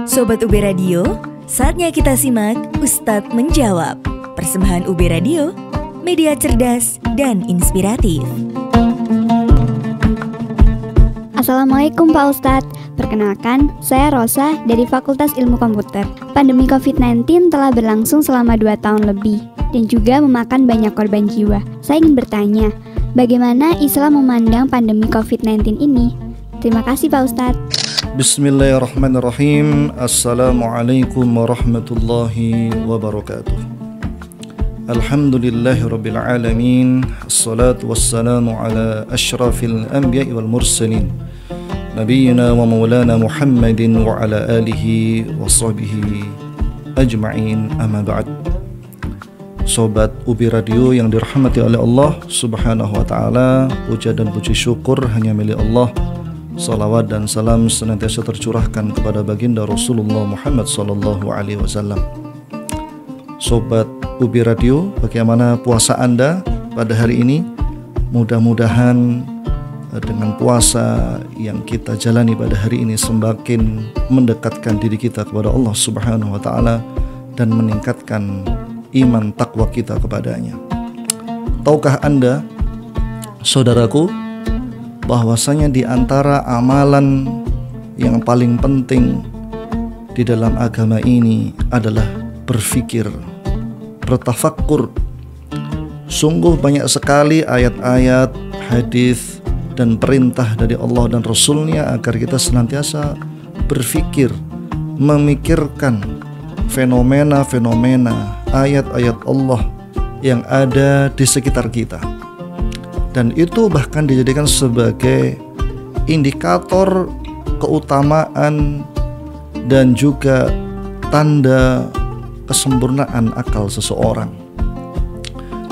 Sobat UB Radio, saatnya kita simak Ustadz Menjawab. Persembahan UB Radio, media cerdas dan inspiratif. Assalamualaikum Pak Ustadz. Perkenalkan, saya Rosa dari Fakultas Ilmu Komputer. Pandemi COVID-19 telah berlangsung selama 2 tahun lebih dan juga memakan banyak korban jiwa. Saya ingin bertanya, bagaimana Islam memandang pandemi COVID-19 ini? Terima kasih Pak Ustadz. Bismillahirrahmanirrahim. Assalamualaikum warahmatullahi wabarakatuh. Alhamdulillahirabbil alamin. Assalatu wassalamu ala asyrafil anbiya'i wal mursalin. Nabiyyina wa maulana Muhammadin wa ala alihi wa sahbihi ajma'in. Amma ba'd. Sobat UB Radio yang dirahmati oleh Allah Subhanahu wa taala, puja dan puji syukur hanya milik Allah. Salawat dan salam senantiasa tercurahkan kepada baginda Rasulullah Muhammad sallallahu alaihi wasallam. Sobat UB Radio, bagaimana puasa Anda pada hari ini? Mudah-mudahan dengan puasa yang kita jalani pada hari ini semakin mendekatkan diri kita kepada Allah Subhanahu wa taala dan meningkatkan iman takwa kita kepadanya. Tahukah Anda, saudaraku, bahwasanya di antara amalan yang paling penting di dalam agama ini adalah berfikir, bertafakkur. Sungguh banyak sekali ayat-ayat, hadis dan perintah dari Allah dan Rasul-Nya agar kita senantiasa berfikir, memikirkan fenomena-fenomena, ayat-ayat Allah yang ada di sekitar kita. Dan itu bahkan dijadikan sebagai indikator keutamaan dan juga tanda kesempurnaan akal seseorang.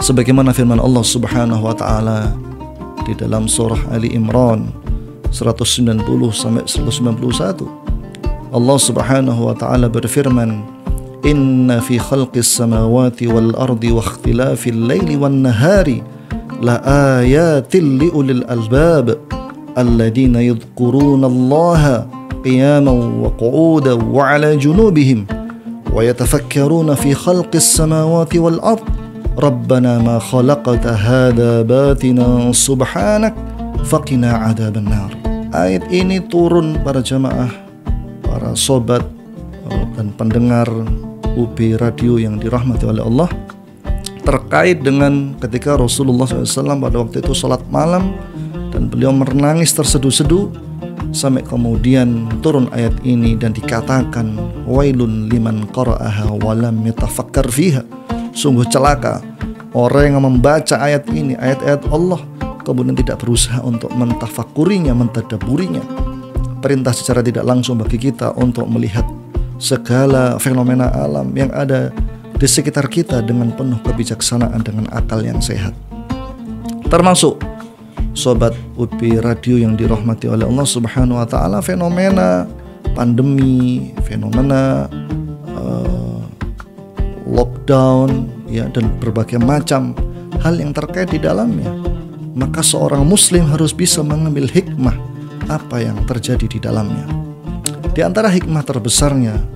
Sebagaimana firman Allah Subhanahu wa taala di dalam surah Ali Imran 190 sampai 191. Allah Subhanahu wa taala berfirman, "Inna fi khalqis samawati wal ardi wa ikhtilafil laili wan nahari la ayatin li ulil albab alladina yadhkuruna allaha qiyaman wa qu'udan wa ala junubihim wa yatafakkaruna fi khalqis samawati wal ard rabbana ma khalaqta hadha batina subhanak faqina adzaban nar." Ayat ini turun para jamaah, para sobat dan pendengar UB Radio yang dirahmati oleh Allah, terkait dengan ketika Rasulullah SAW pada waktu itu salat malam dan beliau menangis terseduh-seduh sampai kemudian turun ayat ini dan dikatakan, wailun liman qara'aha wa lam yatafakkar fiha. Sungguh celaka orang yang membaca ayat ini, ayat-ayat Allah, kemudian tidak berusaha untuk mentafakurinya, mentadabburinya. Perintah secara tidak langsung bagi kita untuk melihat segala fenomena alam yang ada di sekitar kita dengan penuh kebijaksanaan, dengan akal yang sehat. Termasuk sobat UB Radio yang dirahmati oleh Allah Subhanahu wa taala, fenomena pandemi, fenomena lockdown ya, dan berbagai macam hal yang terkait di dalamnya. Maka seorang muslim harus bisa mengambil hikmah apa yang terjadi di dalamnya. Di antara hikmah terbesarnya,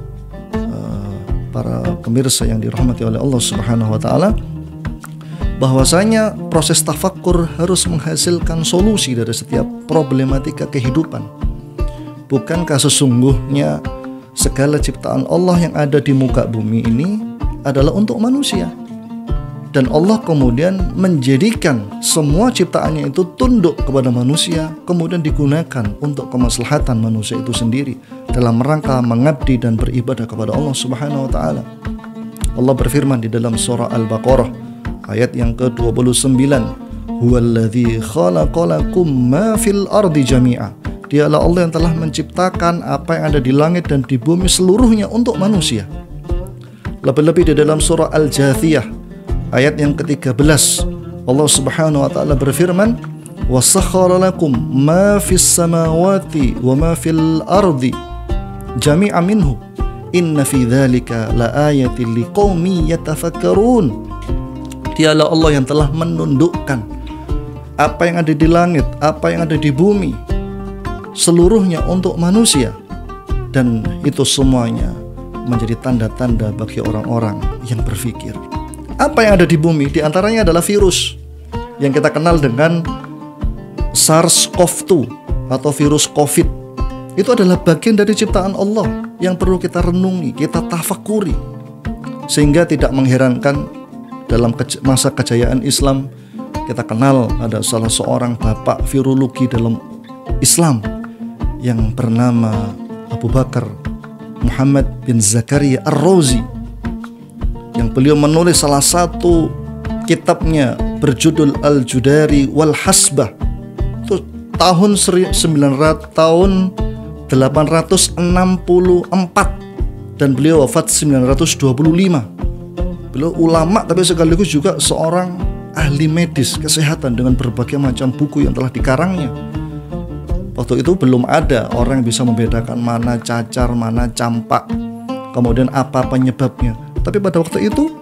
para pemirsa yang dirahmati oleh Allah Subhanahu wa taala, bahwasanya proses tafakkur harus menghasilkan solusi dari setiap problematika kehidupan. Bukankah sesungguhnya segala ciptaan Allah yang ada di muka bumi ini adalah untuk manusia? Dan Allah kemudian menjadikan semua ciptaannya itu tunduk kepada manusia, kemudian digunakan untuk kemaslahatan manusia itu sendiri dalam rangka mengabdi dan beribadah kepada Allah Subhanahu wa taala. Allah berfirman di dalam surah Al-Baqarah ayat yang ke-29, "Huwallazi khalaqalakum ma fil ardi jami'a." Dialah Allah yang telah menciptakan apa yang ada di langit dan di bumi seluruhnya untuk manusia. Lebih-lebih di dalam surah Al-Jathiyah ayat yang ke-13, Allah Subhanahu wa taala berfirman, "Wa sakhkhara lakum ma fis samawati wa ma fil ardi jami'an minhu inna fi dzalika laayatin liqaumin yatafakkarun." Dialah Allah yang telah menundukkan apa yang ada di langit, apa yang ada di bumi, seluruhnya untuk manusia. Dan itu semuanya menjadi tanda-tanda bagi orang-orang yang berpikir. Apa yang ada di bumi? Di antaranya adalah virus yang kita kenal dengan SARS-CoV-2 atau virus COVID. Itu adalah bagian dari ciptaan Allah yang perlu kita renungi, kita tafakuri. Sehingga tidak mengherankan dalam masa kejayaan Islam, kita kenal ada salah seorang bapak virologi dalam Islam yang bernama Abu Bakar Muhammad bin Zakaria Ar-Razi, yang beliau menulis salah satu kitabnya berjudul Al-Judari wal Hasbah. Itu tahun 864 dan beliau wafat 925. Beliau ulama tapi sekaligus juga seorang ahli medis kesehatan dengan berbagai macam buku yang telah dikarangnya. Waktu itu belum ada orang yang bisa membedakan mana cacar, mana campak, kemudian apa penyebabnya. Tapi pada waktu itu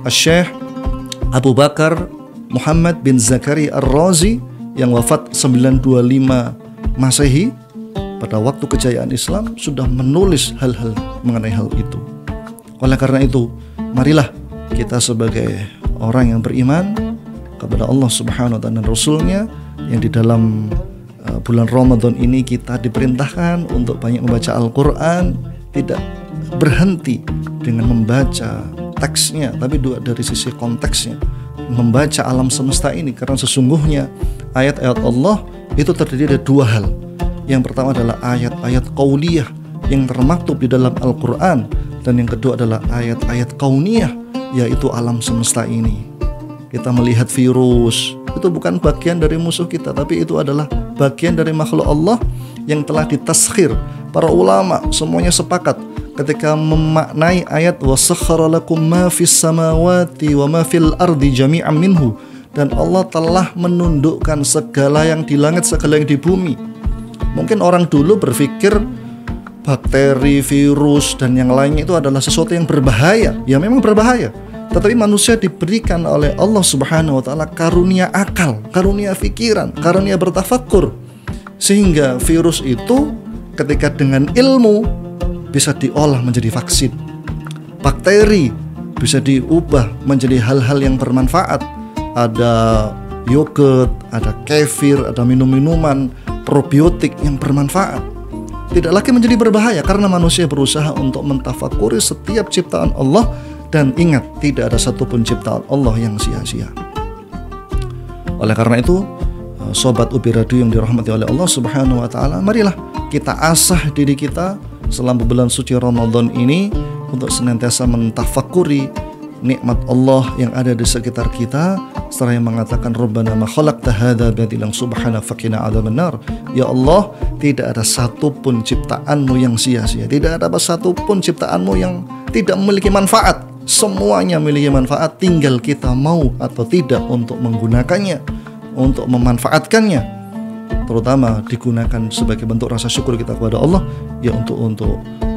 Syekh Abu Bakar Muhammad bin Zakaria Ar-Razi yang wafat 925 Masehi, pada waktu kejayaan Islam sudah menulis hal-hal mengenai hal itu. Oleh karena itu, marilah kita sebagai orang yang beriman kepada Allah Subhanahu wa ta'ala dan Rasulnya, yang di dalam bulan Ramadan ini kita diperintahkan untuk banyak membaca Al-Quran, tidak berhenti dengan membaca teksnya, tapi juga dari sisi konteksnya, membaca alam semesta ini, karena sesungguhnya ayat-ayat Allah itu terdiri dari dua hal. Yang pertama adalah ayat-ayat qauliyah yang termaktub di dalam Al-Quran, dan yang kedua adalah ayat-ayat kauniyah, yaitu alam semesta ini. Kita melihat virus, itu bukan bagian dari musuh kita, tapi itu adalah bagian dari makhluk Allah yang telah ditaskhir. Para ulama semuanya sepakat ketika memaknai ayat wasakhkhara lakum ma fis samawati wa ma fil ardi jami'an minhu, dan Allah telah menundukkan segala yang di langit, segala yang di bumi. Mungkin orang dulu berpikir bakteri, virus, dan yang lainnya itu adalah sesuatu yang berbahaya. Ya memang berbahaya, tetapi manusia diberikan oleh Allah Subhanahu wa ta'ala karunia akal, karunia pikiran, karunia bertafakkur, sehingga virus itu ketika dengan ilmu bisa diolah menjadi vaksin. Bakteri bisa diubah menjadi hal-hal yang bermanfaat. Ada yogurt, ada kefir, ada minum-minuman probiotik yang bermanfaat. Tidak lagi menjadi berbahaya karena manusia berusaha untuk mentafakuri setiap ciptaan Allah. Dan ingat, tidak ada satupun ciptaan Allah yang sia-sia. Oleh karena itu, sobat UBI Radio yang dirahmati oleh Allah Subhanahu wa ta'ala, marilah kita asah diri kita selama bulan suci Ramadan ini untuk senantiasa mentafakuri nikmat Allah yang ada di sekitar kita, seraya mengatakan Rabbana ma khalaqta hadza batilan subhanaka faqina adzabannar. Ya Allah, tidak ada satupun ciptaanmu yang sia-sia, tidak ada satupun ciptaanmu yang tidak memiliki manfaat. Semuanya memiliki manfaat, tinggal kita mau atau tidak untuk menggunakannya, untuk memanfaatkannya, terutama digunakan sebagai bentuk rasa syukur kita kepada Allah, ya untuk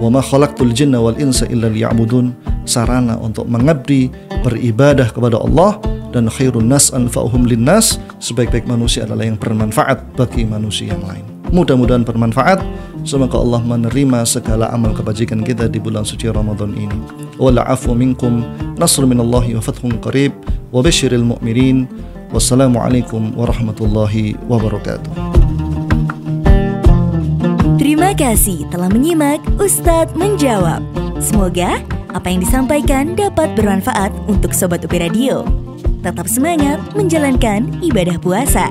wa ma khalaqtul jinna wal insa illa liya'budun, sarana untuk mengabdi, beribadah kepada Allah. Dan khairun nas anfa'uhum linnas, sebaik-baik manusia adalah yang bermanfaat bagi manusia yang lain. Mudah-mudahan bermanfaat. Semoga Allah menerima segala amal kebajikan kita di bulan suci Ramadan ini. Wal afu minkum, nasrun minallahi wa fathun qarib, wa basyiril mu'minin. Wassalamualaikum warahmatullahi wabarakatuh. Terima kasih telah menyimak Ustadz Menjawab. Semoga apa yang disampaikan dapat bermanfaat untuk Sobat UBI Radio. Tetap semangat menjalankan ibadah puasa.